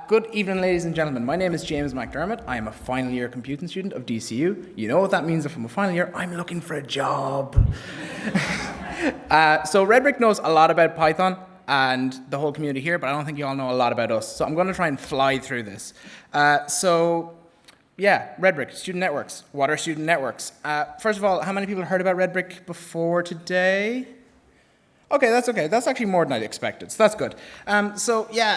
Good evening, ladies and gentlemen. My name is James McDermott. I am a final year computing student of DCU. You know what that means if I'm a final year? I'm looking for a job. So Redbrick knows a lot about Python and the whole community here, but I don't think you all know a lot about us. So I'm going to try and fly through this. Redbrick, student networks. What are student networks? First of all, how many people heard about Redbrick before today? Okay. That's actually more than I'd expected, so that's good.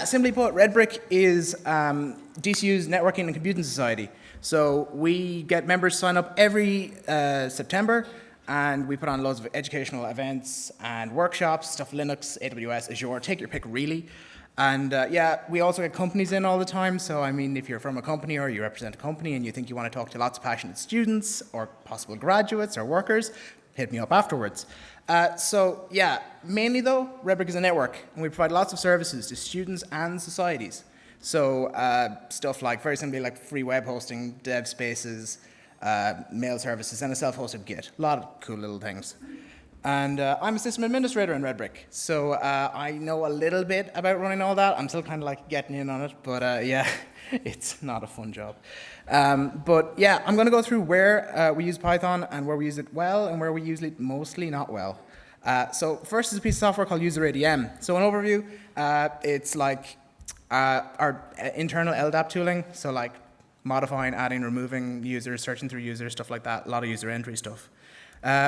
Simply put, Redbrick is DCU's networking and computing society. So we get members sign up every September, and we put on loads of educational events and workshops, stuff Linux, AWS, Azure, take your pick really. And we also get companies in all the time. So I mean, if you're from a company or you represent a company and you think you want to talk to lots of passionate students or possible graduates or workers, hit me up afterwards. Mainly though, Redbrick is a network, and we provide lots of services to students and societies. So stuff like, very simply, like free web hosting, dev spaces, mail services, and a self-hosted Git. A lot of cool little things. And I'm a system administrator in Redbrick, so I know a little bit about running all that. I'm still kind of like getting in on it, but it's not a fun job. I'm going to go through where we use Python and where we use it well and where we use it mostly not well. So first is a piece of software called user ADM. So an overview, it's like our internal LDAP tooling, so like modifying, adding, removing users, searching through users, stuff like that, a lot of user entry stuff.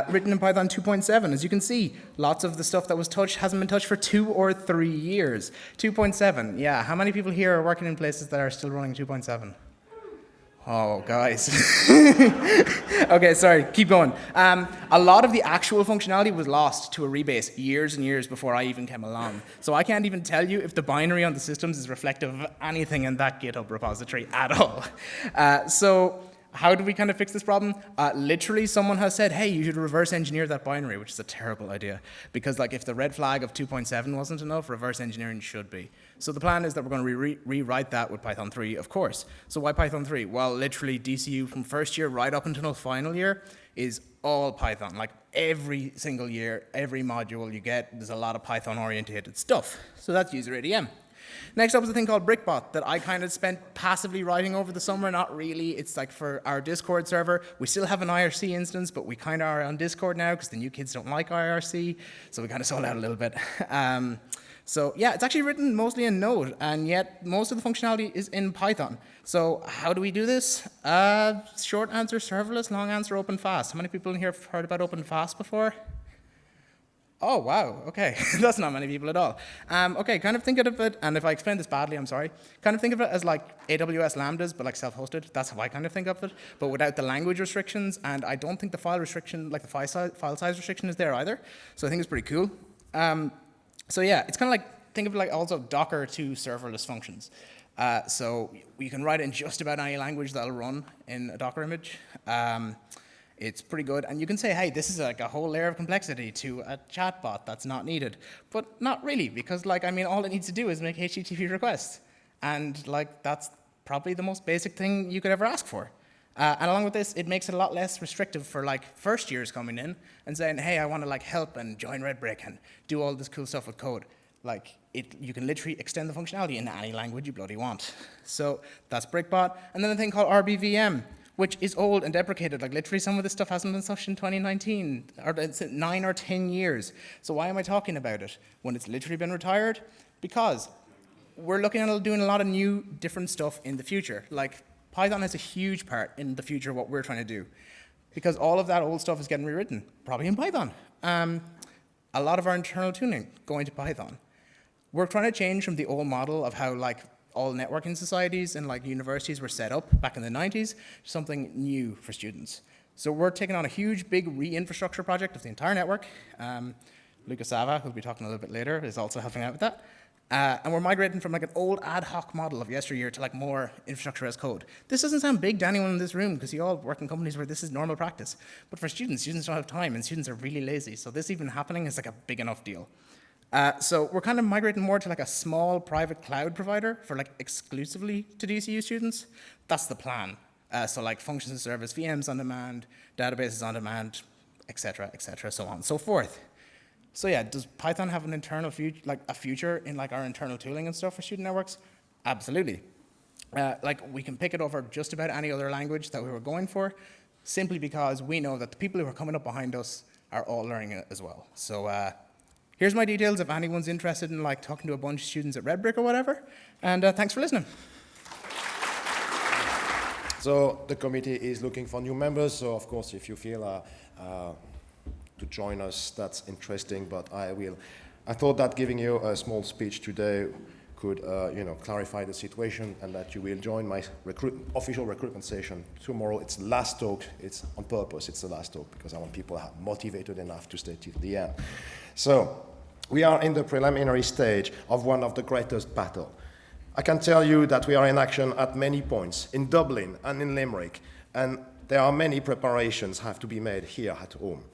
Written in Python 2.7, as you can see, lots of the stuff that was touched hasn't been touched for 2 or 3 years. 2.7, yeah, how many people here are working in places that are still running 2.7? Oh, guys. Okay, sorry, keep going. A lot of the actual functionality was lost to a rebase years and years before I even came along. So I can't even tell you if the binary on the systems is reflective of anything in that GitHub repository at all. How do we kind of fix this problem? Literally, someone has said, hey, you should reverse engineer that binary, which is a terrible idea. Because like, if the red flag of 2.7 wasn't enough, reverse engineering should be. So the plan is that we're going to rewrite that with Python 3, of course. So why Python 3? Well, literally, DCU from first year right up until final year is all Python. Like every single year, every module you get, there's a lot of Python-oriented stuff. So that's user ADM. Next up is a thing called BrickBot that I kind of spent passively writing over the summer. Not really. It's like for our Discord server. We still have an IRC instance, but we kind of are on Discord now because the new kids don't like IRC. So we kind of sold out a little bit. It's actually written mostly in Node, and yet most of the functionality is in Python. So how do we do this? Short answer, serverless. Long answer, open fast. How many people in here have heard about open fast before? Oh, wow, okay. That's not many people at all. Kind of think of it, and if I explain this badly, I'm sorry. Kind of think of it as like AWS Lambdas, but like self-hosted. That's how I kind of think of it, but without the language restrictions, and I don't think the file restriction, like the file size restriction is there either. So I think it's pretty cool. It's kind of like, think of it like also Docker to serverless functions. So you can write it in just about any language that'll run in a Docker image. It's pretty good, and you can say, hey, this is like a whole layer of complexity to a chatbot that's not needed. But not really, because all it needs to do is make HTTP requests. And that's probably the most basic thing you could ever ask for. And along with this, it makes it a lot less restrictive for first years coming in and saying, hey, I want to help and join Redbrick and do all this cool stuff with code. You can literally extend the functionality into any language you bloody want. So that's BrickBot. And then a thing called RBVM, which is old and deprecated. Literally, some of this stuff hasn't been touched in 2019, or it's 9 or 10 years. So why am I talking about it when it's literally been retired? Because we're looking at doing a lot of new, different stuff in the future. Python has a huge part in the future of what we're trying to do, because all of that old stuff is getting rewritten, probably in Python. A lot of our internal tuning going to Python. We're trying to change from the old model of how all networking societies and universities were set up back in the 90s, something new for students. So we're taking on a huge, big re-infrastructure project of the entire network. Lucas Sava, who'll be talking a little bit later, is also helping out with that. And we're migrating from an old ad hoc model of yesteryear to more infrastructure as code. This doesn't sound big to anyone in this room because you all work in companies where this is normal practice. But for students don't have time, and students are really lazy. So this even happening is a big enough deal. So we're kind of migrating more to a small private cloud provider for exclusively to DCU students. That's the plan. So functions as service, VMs on demand, databases on demand, et cetera, so on and so forth. So yeah, does Python have an internal future in our internal tooling and stuff for student networks? Absolutely. Like, we can pick it over just about any other language that we were going for, simply because we know that the people who are coming up behind us are all learning it as well. So here's my details if anyone's interested in like talking to a bunch of students at Redbrick or whatever. And thanks for listening. So the committee is looking for new members. So of course, if you feel to join us, that's interesting. But I thought that giving you a small speech today could clarify the situation, and that you will join my official recruitment session tomorrow. It's the last talk. It's on purpose. It's the last talk because I want people motivated enough to stay till the end. So we are in the preliminary stage of one of the greatest battles. I can tell you that we are in action at many points, in Dublin and in Limerick, and there are many preparations have to be made here at home.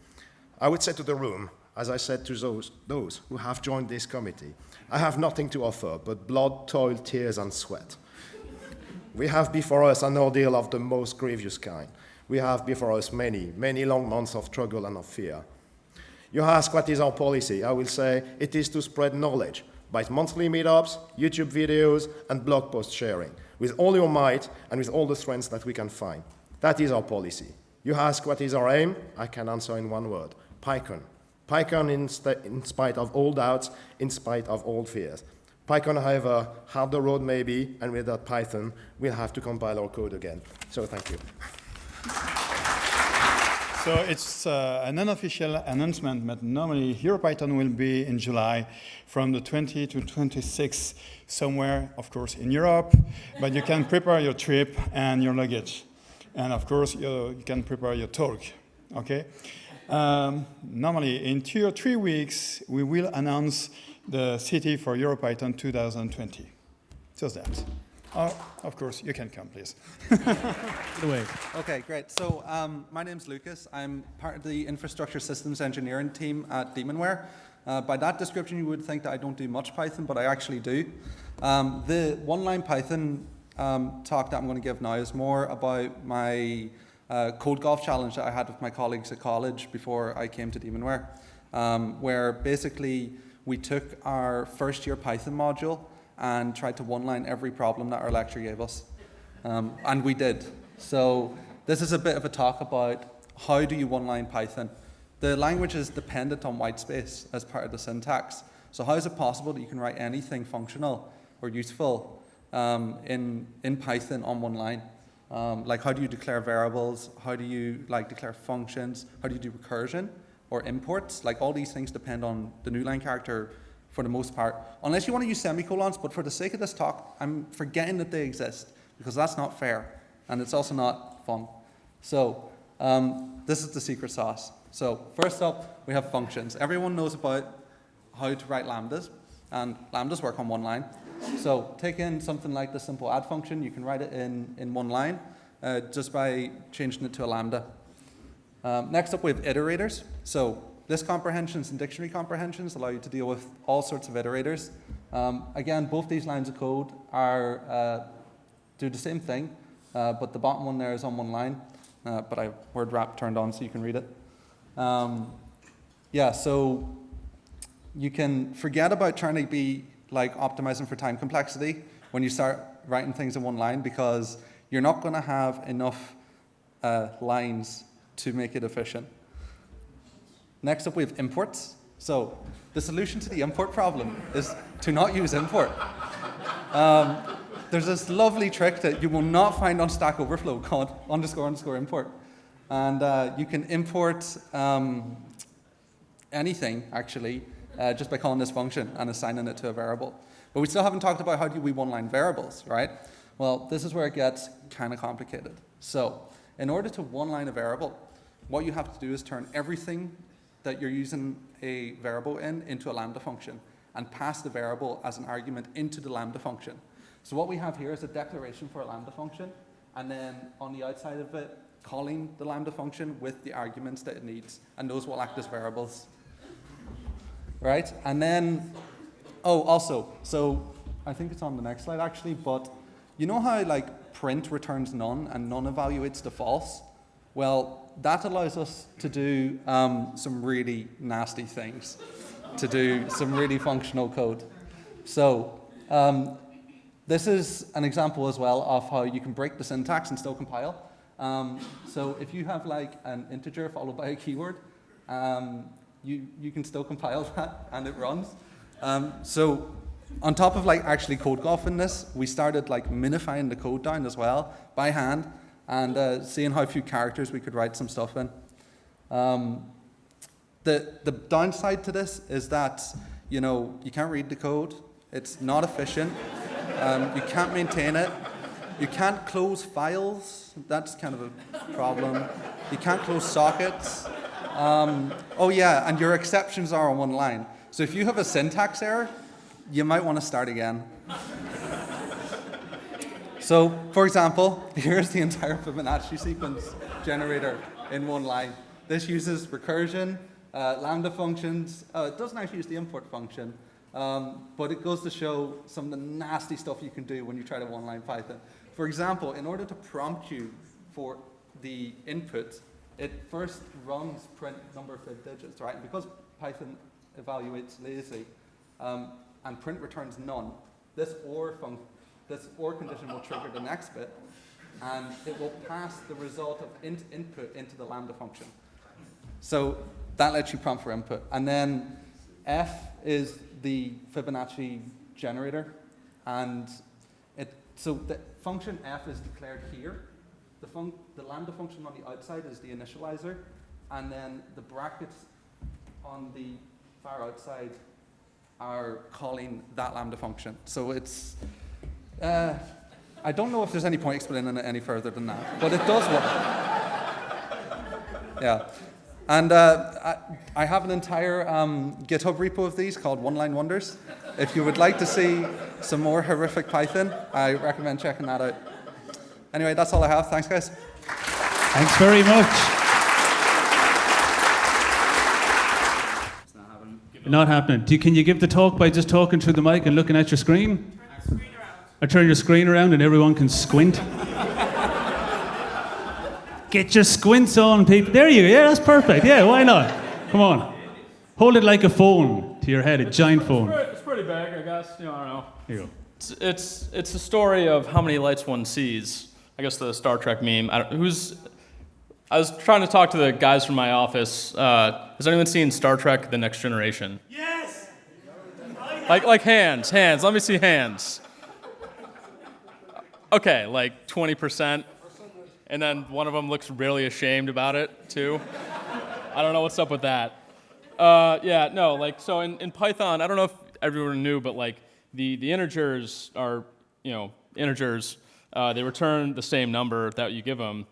I would say to the room, as I said to those who have joined this committee, I have nothing to offer but blood, toil, tears, and sweat. We have before us an ordeal of the most grievous kind. We have before us many, many long months of struggle and of fear. You ask what is our policy? I will say it is to spread knowledge by monthly meetups, YouTube videos, and blog post sharing, with all your might and with all the strengths that we can find. That is our policy. You ask what is our aim? I can answer in one word: PyCon. PyCon in spite of all doubts, in spite of all fears. PyCon, however, hard the road may be, and without Python, we'll have to compile our code again. So thank you. So it's an unofficial announcement, but normally EuroPython will be in July from the 20 to 26, somewhere, of course, in Europe, but you can prepare your trip and your luggage. And of course, you can prepare your talk, okay? Normally, in 2 or 3 weeks, we will announce the city for EuroPython 2020. Just that. Of course, you can come, please. Okay, great. So my name's Lucas. I'm part of the infrastructure systems engineering team at Demonware. By that description, you would think that I don't do much Python, but I actually do. The one-line Python talk that I'm going to give now is more about my code golf challenge that I had with my colleagues at college before I came to Demonware, where basically we took our first year Python module and tried to one-line every problem that our lecturer gave us. And we did. So this is a bit of a talk about how do you one-line Python. The language is dependent on whitespace as part of the syntax. So how is it possible that you can write anything functional or useful in Python on one line? Like, how do you declare variables? How do you declare functions? How do you do recursion or imports? Like, all these things depend on the new line character for the most part, unless you want to use semicolons. But for the sake of this talk, I'm forgetting that they exist because that's not fair, and it's also not fun. So this is the secret sauce. So first up, we have functions. Everyone knows about how to write lambdas, and lambdas work on one line. So take in something like the simple add function. You can write it in one line just by changing it to a lambda. Next up, we have iterators. So list comprehensions and dictionary comprehensions allow you to deal with all sorts of iterators. Again, both these lines of code are do the same thing, but the bottom one there is on one line. But I have word wrap turned on so you can read it. Yeah, so you can forget about trying to be optimizing for time complexity when you start writing things in one line, because you're not going to have enough lines to make it efficient. Next up, we have imports. So the solution to the import problem is to not use import. There's this lovely trick that you will not find on Stack Overflow called __import. And you can import anything, actually, just by calling this function and assigning it to a variable. But we still haven't talked about how do we one-line variables, right? Well, this is where it gets kind of complicated. So in order to one-line a variable, what you have to do is turn everything that you're using a variable into a lambda function and pass the variable as an argument into the lambda function. So what we have here is a declaration for a lambda function, and then on the outside of it, calling the lambda function with the arguments that it needs, and those will act as variables. Right? And then, also, so I think it's on the next slide actually, but you know how print returns none and none evaluates the false? Well, that allows us to do some really nasty things, to do some really functional code. So This is an example as well of how you can break the syntax and still compile. So if you have like an integer followed by a keyword, you can still compile that and it runs. So on top of like actually code golfing this, we started like minifying the code down as well by hand and seeing how few characters we could write some stuff in. The downside to this is that you can't read the code. It's not efficient. You can't maintain it. You can't close files. That's kind of a problem. You can't close sockets. Oh yeah, and your exceptions are on one line. So if you have a syntax error, you might want to start again. So, for example, here's the entire Fibonacci sequence generator in one line. This uses recursion, lambda functions. It doesn't actually use the import function, but it goes to show some of the nasty stuff you can do when you try to one-line Python. For example, in order to prompt you for the input, it first runs print number of fib digits, right? And because Python evaluates lazy, and print returns none, this OR condition will trigger the next bit, and it will pass the result of input into the lambda function. So that lets you prompt for input. And then F is the Fibonacci generator, and so the function F is declared here. The lambda function on the outside is the initializer, and then the brackets on the far outside are calling that lambda function. So it's, I don't know if there's any point explaining it any further than that, but it does work. Yeah. And I have an entire GitHub repo of these called One Line Wonders. If you would like to see some more horrific Python, I recommend checking that out. Anyway, that's all I have. Thanks, guys. Thanks very much. It's not happening. Can you give the talk by just talking through the mic and looking at your screen? Or turn your screen around and everyone can squint? Get your squints on, people. There you go. Yeah, that's perfect. Yeah, why not? Come on. Hold it like a phone to your head, a giant phone. It's pretty big, I guess. I don't know. Here you go. It's the story of how many lights one sees. I guess the Star Trek meme. I was trying to talk to the guys from my office. Has anyone seen Star Trek: The Next Generation? Yes! Like hands. Let me see hands. Okay, like 20%. And then one of them looks really ashamed about it, too. I don't know what's up with that. Yeah, no, like, so in Python, I don't know if everyone knew, but like the integers are, integers. They return the same number that you give them,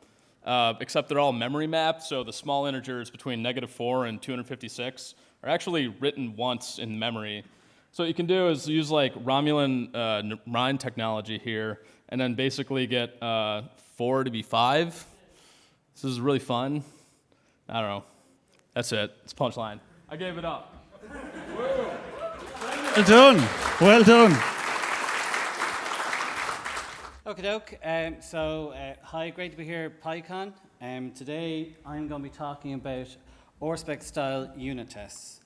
except they're all memory mapped, so the small integers between -4 and 256 are actually written once in memory. So what you can do is use like Romulan RIND technology here, and then basically get 4 to be 5. This is really fun. I don't know. That's it. It's punchline. I gave it up. Well done. Well done. Okie doke. Hi, great to be here at PyCon. Today I'm going to be talking about RSpec style unit tests.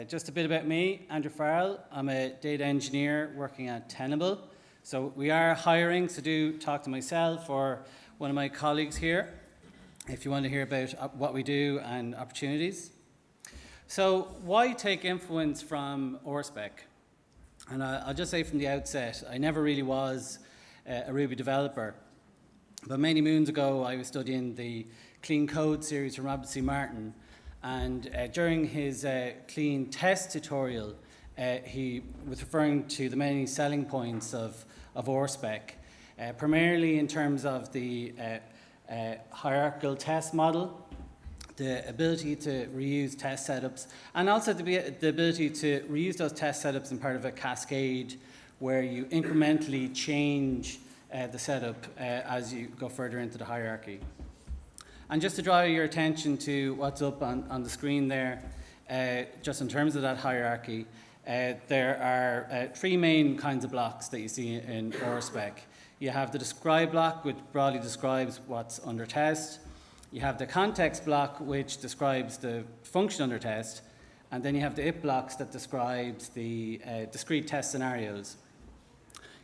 Just a bit about me, Andrew Farrell. I'm a data engineer working at Tenable. So we are hiring, so do talk to myself or one of my colleagues here if you want to hear about what we do and opportunities. So why take influence from RSpec? And I'll just say from the outset, I never really was a Ruby developer. But many moons ago, I was studying the Clean Code series from Robert C. Martin. And during his clean test tutorial, he was referring to the many selling points of RSpec, primarily in terms of the hierarchical test model, the ability to reuse test setups, and also the ability to reuse those test setups in part of a cascade where you incrementally change the setup as you go further into the hierarchy. And just to draw your attention to what's up on the screen there, just in terms of that hierarchy, there are 3 main kinds of blocks that you see in RSpec. You have the describe block, which broadly describes what's under test. You have the context block, which describes the function under test. And then you have the if blocks that describes the discrete test scenarios.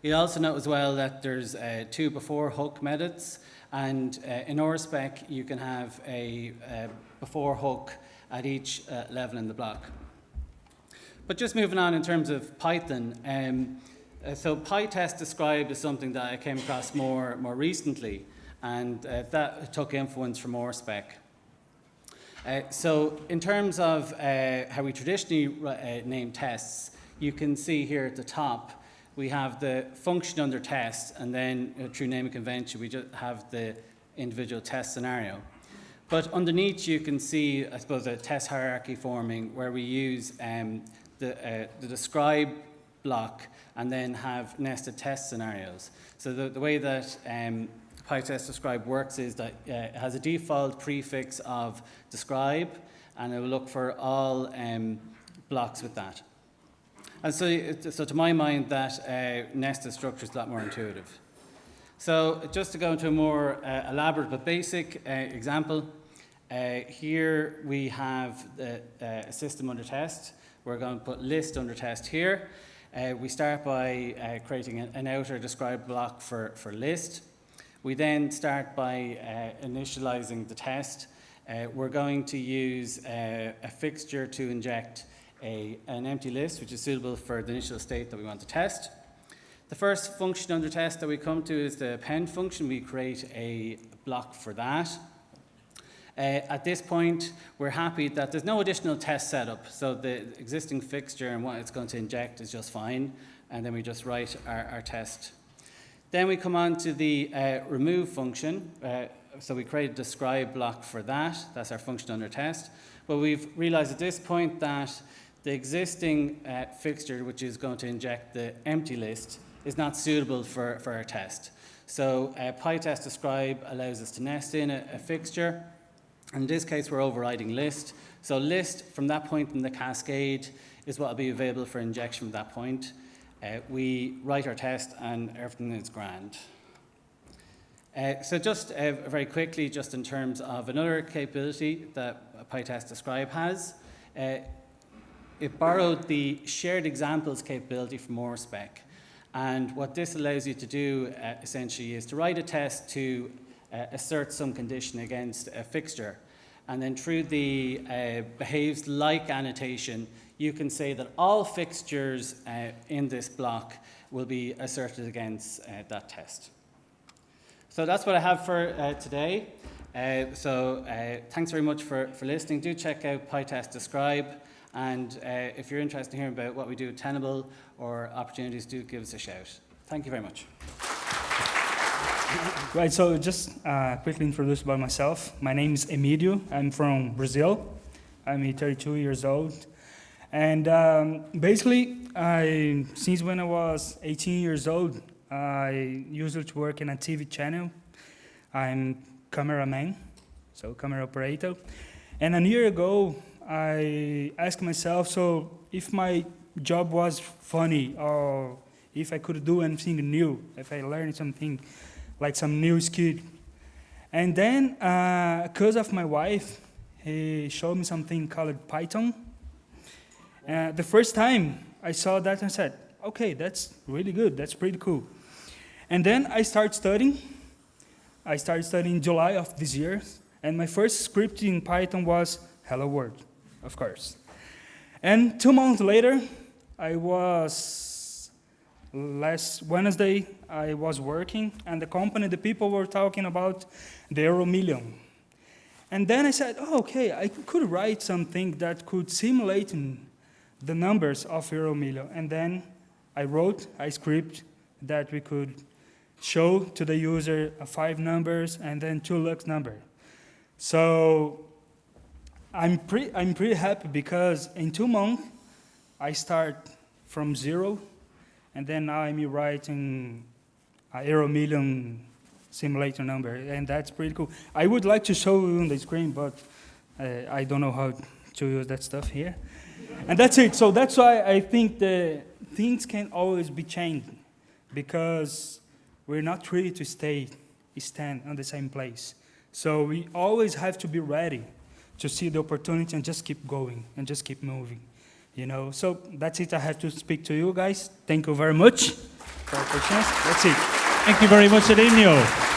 You'll also note as well that there's 2 before hook methods, and in RSpec you can have a before hook at each level in the block. But just moving on in terms of Python, so pytest-describe is something that I came across more recently, and that took influence from RSpec. So in terms of how we traditionally name tests, you can see here at the top we have the function under test, and then through naming convention we just have the individual test scenario. But underneath you can see, I suppose, a test hierarchy forming where we use the describe block and then have nested test scenarios. So the way that pytest-describe works is that it has a default prefix of describe, and it will look for all blocks with that. And so to my mind, that nested structure is a lot more intuitive. So just to go into a more elaborate but basic example, here we have a system under test. We're going to put list under test here. We start by creating an outer describe block for list. We then start by initializing the test. We're going to use a fixture to inject an empty list, which is suitable for the initial state that we want to test. The first function under test that we come to is the append function. We create a block for that. At this point, we're happy that there's no additional test setup, so the existing fixture and what it's going to inject is just fine, and then we just write our test. Then we come on to the remove function, so we create a describe block for that. That's our function under test. But we've realized at this point that the existing fixture, which is going to inject the empty list, is not suitable for our test. So pytest-describe allows us to nest in a fixture. In this case, we're overriding list. So list from that point in the cascade is what will be available for injection from that point. We write our test and everything is grand. So just very quickly, just in terms of another capability that pytest-describe has, it borrowed the shared examples capability from RSpec. And what this allows you to do essentially is to write a test to assert some condition against a fixture. And then through the behaves like annotation, you can say that all fixtures in this block will be asserted against that test. So that's what I have for today. Thanks very much for listening. Do check out pytest-describe. And if you're interested in hearing about what we do at Tenable or opportunities, do give us a shout. Thank you very much. Right, so just quickly introduce about myself. My name is Emílio. I'm from Brazil. I'm 32 years old. And basically, since when I was 18 years old, I usually work in a TV channel. I'm cameraman, so camera operator. And a year ago, I asked myself, so if my job was funny, or if I could do anything new, if I learned something, like some new skill. And then, because of my wife, he showed me something called Python. The first time I saw that, I said, okay, that's really good, that's pretty cool. And then I started studying. I started studying in July of this year, and my first script in Python was Hello World, of course. And 2 months later, last Wednesday, I was working, and the people were talking about the Euro Million. And then I said, oh, okay, I could write something that could simulate the numbers of Euro Million. And then I wrote a script that we could show to the user 5 numbers and then 2 lux numbers. So I'm pretty happy because in 2 months, I start from 0, and then now I'm writing a Euro Million simulator number, and that's pretty cool. I would like to show you on the screen, but I don't know how to use that stuff here. And that's it. So that's why I think the things can always be changed, because we're not ready to stand on the same place. So we always have to be ready to see the opportunity and just keep going and just keep moving, you know. So that's it. I have to speak to you guys. Thank you very much. for chance. That's it. Thank you very much, Adinho.